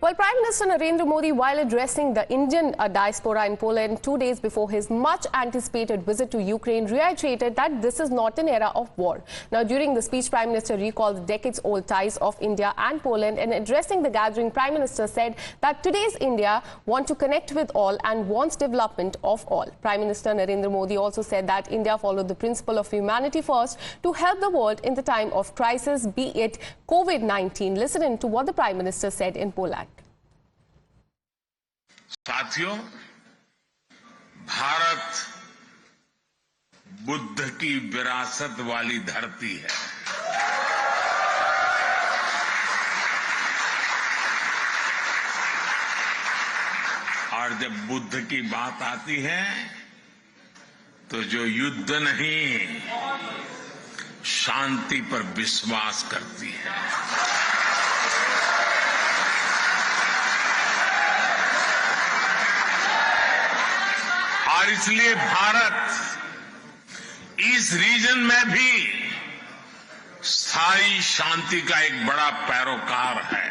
Well, Prime Minister Narendra Modi, while addressing the Indian diaspora in Poland 2 days before his much-anticipated visit to Ukraine, reiterated that this is not an era of war. Now, during the speech, Prime Minister recalled the decades-old ties of India and Poland, and addressing the gathering, Prime Minister said that today's India wants to connect with all and wants development of all. Prime Minister Narendra Modi also said that India followed the principle of humanity first to help the world in the time of crisis, be it COVID-19. Listen in to what the Prime Minister said in Poland. साथियों, भारत बुद्ध की विरासत वाली धरती है। और जब बुद्ध की बात आती है तो जो युद्ध नहीं, शांति पर विश्वास करती है। और इसलिए भारत इस रीजन में भी स्थायी शांति का एक बड़ा पैरोकार है।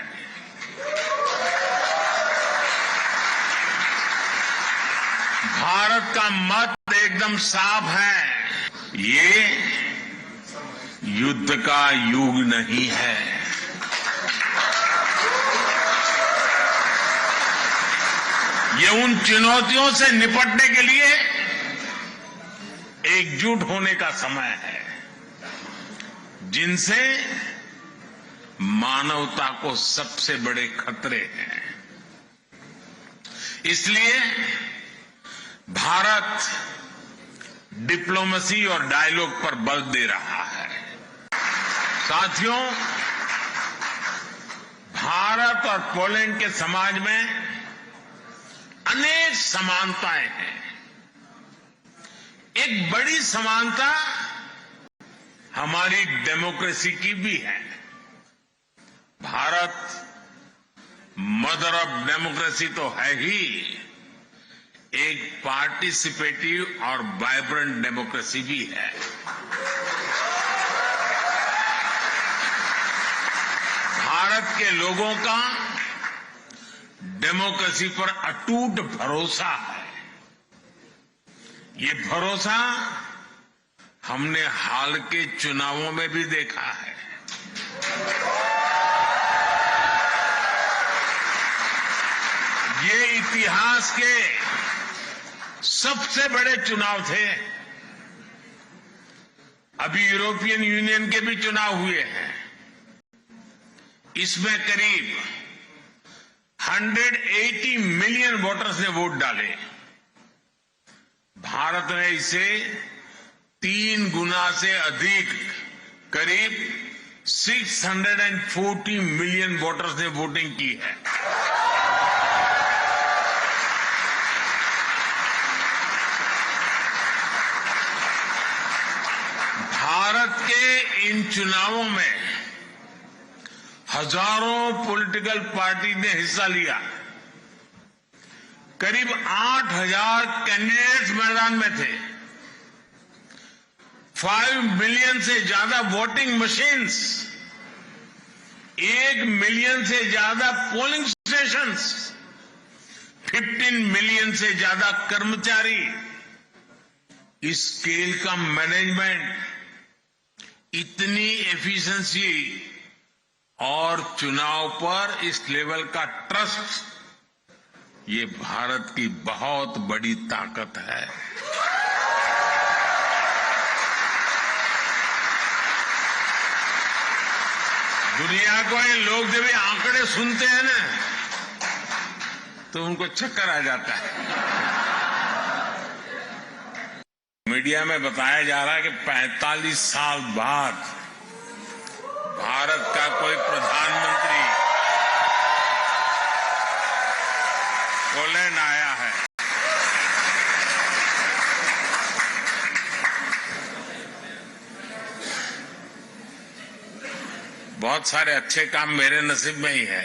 भारत का मत एकदम साफ है, ये युद्ध का युग नहीं है। ये उन चुनौतियों से निपटने के लिए एकजुट होने का समय है, जिनसे मानवता को सबसे बड़े खतरे हैं। इसलिए भारत डिप्लोमेसी और डायलॉग पर बल दे रहा है। साथियों, भारत और पोलैंड के समाज में अनेक समानताएं हैं। एक बड़ी समानता हमारी डेमोक्रेसी की भी है। भारत मदर ऑफ डेमोक्रेसी तो है ही, एक पार्टिसिपेटिव और वाइब्रेंट डेमोक्रेसी भी है। भारत के लोगों का डेमोक्रेसी पर अटूट भरोसा है। ये भरोसा हमने हाल के चुनावों में भी देखा है। ये इतिहास के सबसे बड़े चुनाव थे। अभी यूरोपियन यूनियन के भी चुनाव हुए हैं। इसमें करीब 180 मिलियन वोटर्स ने वोट डाले। भारत ने इसे 3 गुना से अधिक, करीब 640 मिलियन वोटर्स ने वोटिंग की है। भारत के इन चुनावों में हजारों पॉलिटिकल पार्टी ने हिस्सा लिया। करीब 8,000 कैंडिडेट्स मैदान में थे। 5 मिलियन से ज्यादा वोटिंग मशीन्स, 1 मिलियन से ज्यादा पोलिंग स्टेशंस, 15 मिलियन से ज्यादा कर्मचारी। इस स्केल का मैनेजमेंट, इतनी एफिशिएंसी और चुनाव पर इस लेवल का ट्रस्ट, ये भारत की बहुत बड़ी ताकत है। दुनिया को ये लोग जब ये आंकड़े सुनते हैं ना, तो उनको चक्कर आ जाता है। मीडिया में बताया जा रहा है कि 45 साल बाद भारत का कोई प्रधानमंत्री पोलैंड आया है। बहुत सारे अच्छे काम मेरे नसीब में ही है।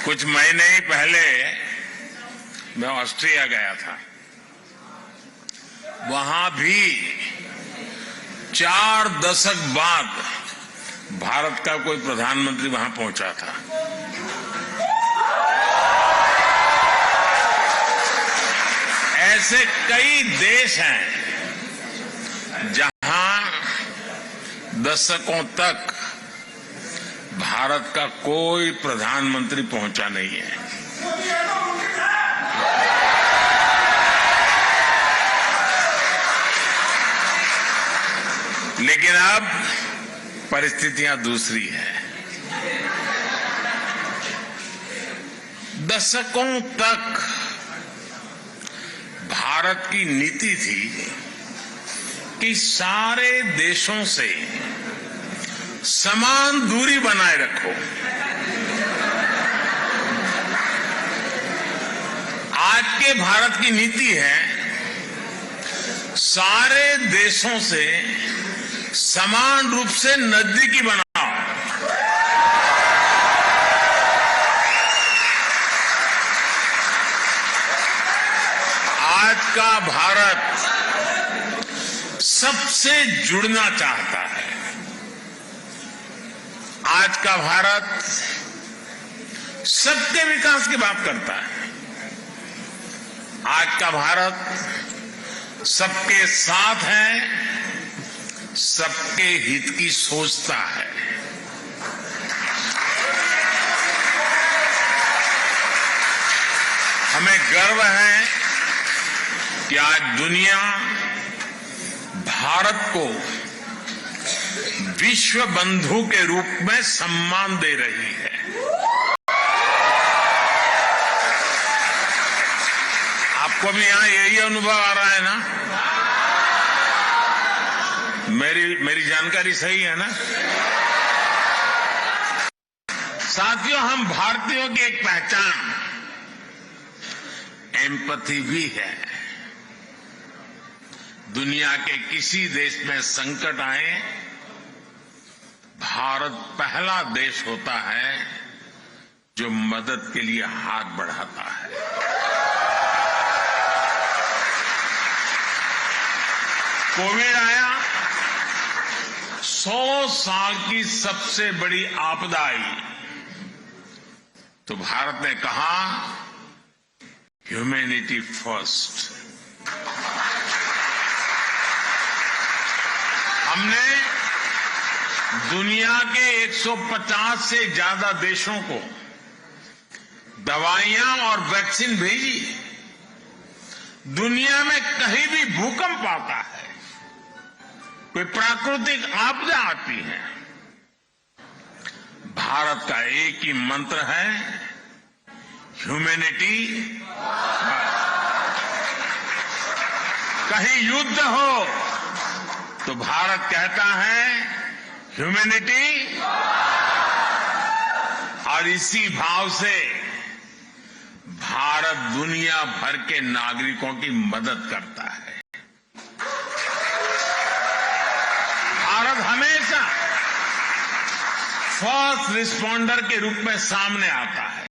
कुछ महीने ही पहले मैं ऑस्ट्रिया गया था। वहां भी 4 दशक बाद भारत का कोई प्रधानमंत्री वहां पहुंचा था। ऐसे कई देश हैं जहां दशकों तक भारत का कोई प्रधानमंत्री पहुंचा नहीं है। लेकिन अब परिस्थितियां दूसरी है। दशकों तक भारत की नीति थी कि सारे देशों से समान दूरी बनाए रखो। आज के भारत की नीति है सारे देशों से समान रूप से नजदीकी बनाओ। आज का भारत सबसे जुड़ना चाहता है। आज का भारत सबके विकास की बात करता है। आज का भारत सबके साथ है, सबके हित की सोचता है। हमें गर्व है कि आज दुनिया भारत को विश्व बंधु के रूप में सम्मान दे रही है। आपको भी यहां यही अनुभव आ रहा है ना? मेरी जानकारी सही है ना? साथियों, हम भारतीयों की एक पहचान एम्पैथी भी है। दुनिया के किसी देश में संकट आए, भारत पहला देश होता है जो मदद के लिए हाथ बढ़ाता है। कोविड आया, 100 साल की सबसे बड़ी आपदा आई, तो भारत ने कहा ह्यूमैनिटी फर्स्ट। हमने दुनिया के 150 से ज्यादा देशों को दवाइयां और वैक्सीन भेजी। दुनिया में कहीं भी भूकंप आता है, कोई प्राकृतिक आपदा आती है, भारत का एक ही मंत्र है ह्यूमैनिटी। कहीं युद्ध हो तो भारत कहता है ह्यूमैनिटी, और इसी भाव से भारत दुनिया भर के नागरिकों की मदद करता है। भारत हमेशा फर्स्ट रिस्पॉन्डर के रूप में सामने आता है।